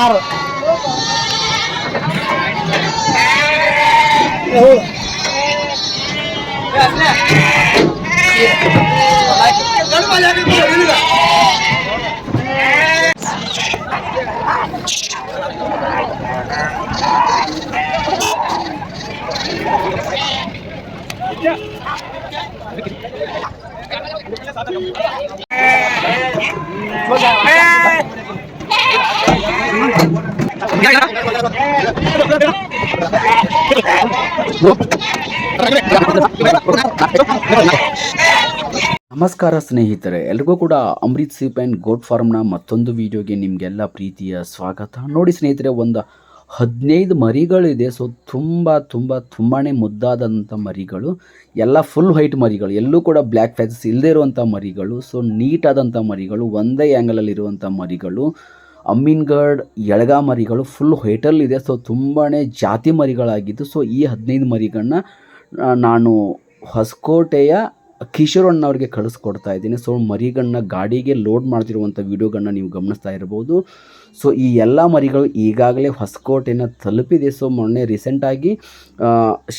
ಆರು ನಮಸ್ಕಾರ ಸ್ನೇಹಿತರೆ, ಎಲ್ರಿಗೂ ಕೂಡ ಅಮೃತ್ ಸೀಪ್ ಆ್ಯಂಡ್ ಗೋಟ್ ಫಾರ್ಮ್ನ ಮತ್ತೊಂದು ವಿಡಿಯೋಗೆ ನಿಮಗೆಲ್ಲ ಪ್ರೀತಿಯ ಸ್ವಾಗತ. ನೋಡಿ ಸ್ನೇಹಿತರೆ, ಒಂದು 15 ಮರಿಗಳಿದೆ. ಸೊ ತುಂಬಾ ಮುದ್ದಾದಂಥ ಮರಿಗಳು, ಎಲ್ಲ ಫುಲ್ ವೈಟ್ ಮರಿಗಳು, ಎಲ್ಲೂ ಕೂಡ ಬ್ಲ್ಯಾಕ್ ಫ್ಯಾಚಸ್ ಇಲ್ಲದೇ ಇರುವಂಥ ಮರಿಗಳು. ಸೊ ನೀಟಾದಂಥ ಮರಿಗಳು, ಒಂದೇ ಆ್ಯಂಗಲಲ್ಲಿ ಇರುವಂಥ ಮರಿಗಳು, ಅಮ್ಮಿನ್ಗಢ್ ಎಳಗಾ ಮರಿಗಳು ಫುಲ್ ವೈಟಲ್ಲಿದೆ. ಸೊ ತುಂಬಾ ಜಾತಿ ಮರಿಗಳಾಗಿದ್ದು. ಸೊ ಈ 15 ಮರಿಗಳನ್ನ ನಾನು ಹೊಸಕೋಟೆಯ ಕಿಶೋರಣ್ಣವ್ರಿಗೆ ಕಳಿಸ್ಕೊಡ್ತಾ ಇದ್ದೀನಿ. ಸೊ ಮರಿಗಳನ್ನ ಗಾಡಿಗೆ ಲೋಡ್ ಮಾಡ್ತಿರುವಂಥ ವೀಡಿಯೋಗಳನ್ನ ನೀವು ಗಮನಿಸ್ತಾ ಇರ್ಬೋದು. ಸೊ ಈ ಎಲ್ಲ ಮರಿಗಳು ಈಗಾಗಲೇ ಹೊಸಕೋಟೆನ ತಲುಪಿದೆ. ಸೊ ಮೊನ್ನೆ ರೀಸೆಂಟಾಗಿ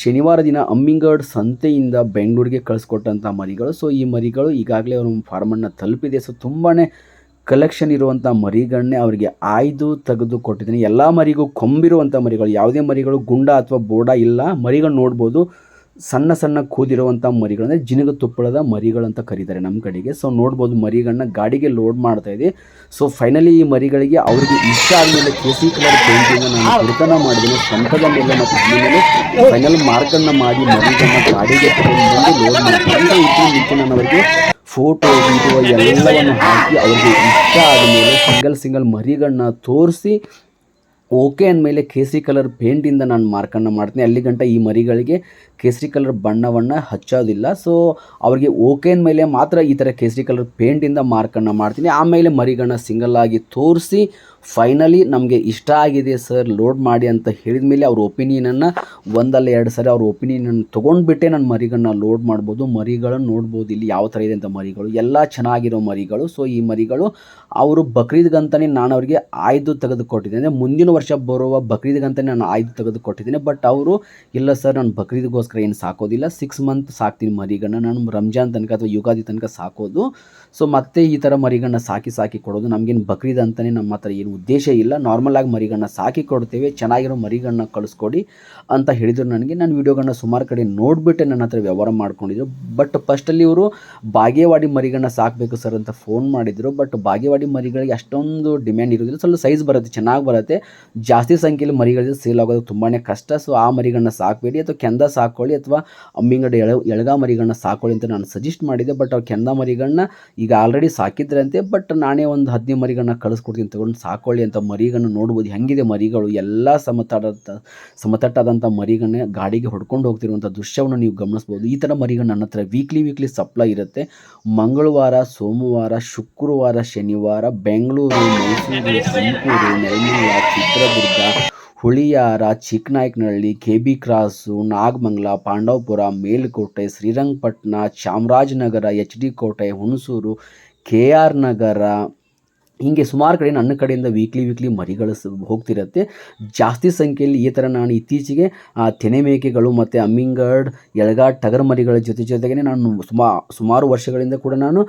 ಶನಿವಾರ ದಿನ ಅಮ್ಮಿಂಗಢ್ ಸಂತೆಯಿಂದ ಬೆಂಗಳೂರಿಗೆ ಕಳಿಸ್ಕೊಟ್ಟಂಥ ಮರಿಗಳು. ಸೊ ಈ ಮರಿಗಳು ಈಗಾಗಲೇ ಅವ್ರ ಫಾರ್ಮನ್ನು ತಲುಪಿದೆ. ಸೊ ತುಂಬಾ ಕಲೆಕ್ಷನ್ ಇರುವಂಥ ಮರಿಗಳನ್ನೇ ಅವರಿಗೆ ಆಯ್ದು ತೆಗೆದು ಕೊಟ್ಟಿದ್ದೀನಿ. ಎಲ್ಲ ಮರಿಗೂ ಕೊಂಬಿರುವಂಥ ಮರಿಗಳು, ಯಾವುದೇ ಮರಿಗಳು ಗುಂಡ ಅಥವಾ ಬೋಡ ಇಲ್ಲ. ಮರಿಗಳು ನೋಡ್ಬೋದು, ಸಣ್ಣ ಸಣ್ಣ ಕೂದಿರುವಂಥ ಮರಿಗಳಂದರೆ ಜಿನುಗು ತುಪ್ಪಳದ ಮರಿಗಳಂತ ಕರೀತಾರೆ ನಮ್ಮ ಕಡೆಗೆ. ಸೊ ನೋಡ್ಬೋದು, ಮರಿಗಳನ್ನ ಗಾಡಿಗೆ ಲೋಡ್ ಮಾಡ್ತಾಯಿದೆ. ಸೊ ಫೈನಲಿ ಈ ಮರಿಗಳಿಗೆ ಅವ್ರಿಗೆ ಇಷ್ಟ ಆದಮೇಲೆ ಕೇಸರಿ ಕಲರ್ ಪೇಂಟಿಂಗ್ ನಾನು ಗುರುತನ ಮಾಡಿದ್ದೀನಿ ಸ್ವಂತದ ಮೇಲೆ ಮತ್ತು ಮೇಲೆ ಫೈನಲ್ ಮಾರ್ಕನ್ನು ಮಾಡಿ ಮರಿಗಳನ್ನ ಗಾಡಿಗೆ ತಗೊಂಡು ಲೋಡ್ ಮಾಡ್ತೀನಿ. ಇಟ್ಟು ನಾನು ಅವರಿಗೆ ಫೋಟೋ ವಿಡಿಯೋ ಎಲ್ಲವನ್ನು ಹಾಕಿ ಅವ್ರಿಗೆ ಇಷ್ಟ ಆದಮೇಲೆ ಸಿಂಗಲ್ ಮರಿಗಳನ್ನ ತೋರಿಸಿ ಓಕೆ ಅಂದಮೇಲೆ ಕೇಸರಿ ಕಲರ್ ಪೇಂಟಿಂದ ನಾನು ಮಾರ್ಕನ್ನು ಮಾಡ್ತೀನಿ. ಅಲ್ಲಿ ಗಂಟ ಈ ಮರಿಗಳಿಗೆ ಕೇಸರಿ ಕಲರ್ ಬಣ್ಣವನ್ನು ಹಚ್ಚೋದಿಲ್ಲ. ಸೊ ಅವ್ರಿಗೆ ಓಕೆ ಅಂದಮೇಲೆ ಮಾತ್ರ ಈ ಥರ ಕೇಸರಿ ಕಲರ್ ಪೇಂಟಿಂದ ಮಾರ್ಕನ್ನು ಮಾಡ್ತೀನಿ. ಆಮೇಲೆ ಮರಿಗಳನ್ನ ಸಿಂಗಲ್ಲಾಗಿ ತೋರಿಸಿ ಫೈನಲಿ ನಮಗೆ ಇಷ್ಟ ಆಗಿದೆ ಸರ್ ಲೋಡ್ ಮಾಡಿ ಅಂತ ಹೇಳಿದ ಮೇಲೆ ಅವ್ರ ಒಪಿನಿಯನನ್ನು ಒಂದಲ್ಲ ಎರಡು ಸರಿ ಅವ್ರ ಒಪಿನಿಯನನ್ನು ತೊಗೊಂಡ್ಬಿಟ್ಟೆ ನಾನು ಮರಿಗಳನ್ನ ಲೋಡ್ ಮಾಡ್ಬೋದು. ಮರಿಗಳನ್ನು ನೋಡ್ಬೋದು ಇಲ್ಲಿ ಯಾವ ಥರ ಇದೆ ಅಂತ ಮರಿಗಳು, ಎಲ್ಲ ಚೆನ್ನಾಗಿರೋ ಮರಿಗಳು. ಸೊ ಈ ಮರಿಗಳು ಅವರು ಬಕ್ರೀದ್ಗಂತಲೇ ನಾನು ಅವರಿಗೆ ಆಯ್ದು ತೆಗೆದುಕೊಟ್ಟಿದ್ದೀನಿ. ಅಂದರೆ ಮುಂದಿನ ವರ್ಷ ಬರುವ ಬಕ್ರೀದ್ಗಂತಲೇ ನಾನು ಆಯ್ದು ತೆಗೆದುಕೊಟ್ಟಿದ್ದೀನಿ. ಬಟ್ ಅವರು ಇಲ್ಲ ಸರ್, ನಾನು ಬಕ್ರೀದ್ಗೋಸ್ಕರ ಏನು ಸಾಕೋದಿಲ್ಲ, 6 ಮಂತ್ ಸಾಕ್ತೀನಿ ಮರಿಗಳನ್ನ, ನಾನು ರಂಜಾನ್ ತನಕ ಅಥವಾ ಯುಗಾದಿ ತನಕ ಸಾಕೋದು. ಸೊ ಮತ್ತೆ ಈ ಥರ ಮರಿಗಳನ್ನ ಸಾಕಿ ಕೊಡೋದು, ನಮಗೇನು ಬಕ್ರೀದ್ ಅಂತಲೇ ನಮ್ಮ ಹತ್ರ ಏನು ಉದ್ದೇಶ ಇಲ್ಲ, ನಾರ್ಮಲಾಗಿ ಮರಿಗಳನ್ನ ಸಾಕಿ ಕೊಡ್ತೇವೆ, ಚೆನ್ನಾಗಿರೋ ಮರಿಗಳನ್ನ ಕಳಿಸ್ಕೊಡಿ ಅಂತ ಹೇಳಿದರು ನನಗೆ. ನಾನು ವೀಡಿಯೋಗಳನ್ನ ಸುಮಾರು ಕಡೆ ನೋಡಿಬಿಟ್ಟೆ ನನ್ನ ಹತ್ರ ವ್ಯವಹಾರ ಮಾಡ್ಕೊಂಡಿದ್ರು. ಬಟ್ ಫಸ್ಟಲ್ಲಿ ಇವರು ಬಾಗೇವಾಡಿ ಮರಿಗಳನ್ನ ಸಾಕಬೇಕು ಸರ್ ಅಂತ ಫೋನ್ ಮಾಡಿದರು. ಬಟ್ ಬಾಗೇವಾಡಿ ಮರಿಗಳಿಗೆ ಅಷ್ಟೊಂದು ಡಿಮ್ಯಾಂಡ್ ಇರೋದಿಲ್ಲ, ಸ್ವಲ್ಪ ಸೈಜ್ ಬರುತ್ತೆ, ಚೆನ್ನಾಗಿ ಬರುತ್ತೆ, ಜಾಸ್ತಿ ಸಂಖ್ಯೆಯಲ್ಲಿ ಮರಿಗಳಿಗೆ ಸೇಲ್ ಆಗೋದು ತುಂಬಾ ಕಷ್ಟ. ಸೊ ಆ ಮರಿಗಳನ್ನ ಸಾಕಬೇಡಿ, ಅಥವಾ ಕೆಂದ ಸಾಕೊಳ್ಳಿ, ಅಥವಾ ಅಮ್ಮಿಂಗಡ ಎಳಗಾ ಮರಿಗಳನ್ನ ಸಾಕೊಳ್ಳಿ ಅಂತ ನಾನು ಸಜೆಸ್ಟ್ ಮಾಡಿದೆ. ಬಟ್ ಅವ್ರು ಕೆಂದ ಮರಿಗಳನ್ನ ಈಗ ಆಲ್ರೆಡಿ ಸಾಕಿದ್ರಂತೆ. ಬಟ್ ನಾನೇ ಒಂದು 15 ಮರಿಗಳನ್ನ ಕಳಿಸ್ಕೊಡ್ತೀನಿ ತಗೊಂಡು ಸಾಕೊಳ್ಳಿ ಅಂತ. ಮರಿಗಳನ್ನ ನೋಡ್ಬೋದು ಹೆಂಗಿದೆ ಮರಿಗಳು, ಎಲ್ಲ ಸಮತಟ್ಟಾದಂಥ ಮರಿಗಳನ್ನ ಗಾಡಿಗೆ ಹೊಡ್ಕೊಂಡು ಹೋಗ್ತಿರುವಂಥ ದೃಶ್ಯವನ್ನು ನೀವು ಗಮನಿಸ್ಬೋದು. ಈ ಥರ ಮರಿಗಳು ನನ್ನ ಹತ್ರ ವೀಕ್ಲಿ ಸಪ್ಲೈ ಇರುತ್ತೆ. ಮಂಗಳವಾರ, ಸೋಮವಾರ, ಶುಕ್ರವಾರ, ಶನಿವಾರ Bengaluru, Mysuru, Tumakuru, Nelamangala, Chitradurga, Huliyar, Chikkanayakanahalli, KB cross, Nagamangala, Pandavapura, Melukote, Srirangapatna, Chamarajanagar, HD Kote, Hunsur, KR ನಗರ, ಹೀಗೆ ಸುಮಾರು ಕಡೆ ನನ್ನ ಕಡೆಯಿಂದ ವೀಕ್ಲಿ ಮರಿಗಳು ಹೋಗ್ತಿರುತ್ತೆ. ಜಾಸ್ತಿ ಸಂಖ್ಯೆಯಲ್ಲಿ ಈ ಥರ ನಾನು ಇತ್ತೀಚೆಗೆ ತೆನೆ ಮೇಕೆಗಳು ಮತ್ತು ಅಮ್ಮಿಂಗಢ್ ಎಳಗಾ ಟಗರ್ ಮರಿಗಳ ಜೊತೆಗೆ ನಾನು ಸುಮಾರು ವರ್ಷಗಳಿಂದ ಕೂಡ ನಾನು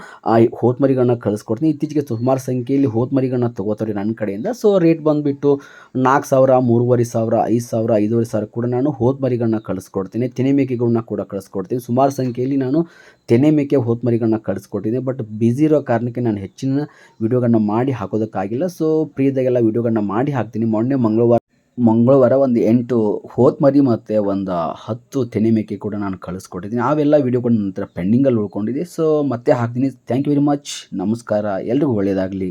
ಹೋತ್ ಮರಿಗಳನ್ನ ಕಳಿಸ್ಕೊಡ್ತೀನಿ. ಇತ್ತೀಚೆಗೆ ಸುಮಾರು ಸಂಖ್ಯೆಯಲ್ಲಿ ಹೋತ್ ಮರಿಗಳನ್ನ ತೊಗೋತಾರೆ ನನ್ನ ಕಡೆಯಿಂದ. ಸೊ ರೇಟ್ ಬಂದುಬಿಟ್ಟು 4,000, 3,500, 5,000, 5,500 ಕೂಡ ನಾನು ಹೋತ್ ಮರಿಗಳನ್ನ ಕಳಿಸ್ಕೊಡ್ತೀನಿ. ತೆನೆ ಮೇಕೆಗಳನ್ನ ಕೂಡ ಕಳಿಸ್ಕೊಡ್ತೀನಿ. ಸುಮಾರು ಸಂಖ್ಯೆಯಲ್ಲಿ ನಾನು ತೆನೆ ಮೇಕೆ ಹೋತ್ ಮರಿಗಳನ್ನ ಕಳಿಸ್ಕೊಟ್ಟಿದ್ದೀನಿ. ಬಟ್ ಬ್ಯುಸಿ ಇರೋ ಕಾರಣಕ್ಕೆ ನಾನು ಹೆಚ್ಚಿನ ವೀಡಿಯೋಗಳನ್ನ ಮಾಡಿ ಹಾಕೋದಕ್ಕಾಗಿಲ್ಲ. ಸೊ ಪ್ರೀತಿಯಾಗೆಲ್ಲ ವೀಡಿಯೋಗಳನ್ನ ಮಾಡಿ ಹಾಕ್ತೀನಿ. ಮೊನ್ನೆ ಮಂಗಳವಾರ ಒಂದು 8 ಹೋತ್ ಮರಿ ಮತ್ತು ಒಂದು 10 ತೆನೆ ಮೇಕೆ ಕೂಡ ನಾನು ಕಳಿಸ್ಕೊಟ್ಟಿದ್ದೀನಿ. ಅವೆಲ್ಲ ವೀಡಿಯೋಗಳು ನನ್ನ ಹತ್ರ ಪೆಂಡಿಂಗಲ್ಲಿ ಉಳ್ಕೊಂಡಿದೆ. ಸೊ ಮತ್ತೆ ಹಾಕ್ತೀನಿ. Thank you very much. ನಮಸ್ಕಾರ, ಎಲ್ರಿಗೂ ಒಳ್ಳೆಯದಾಗಲಿ.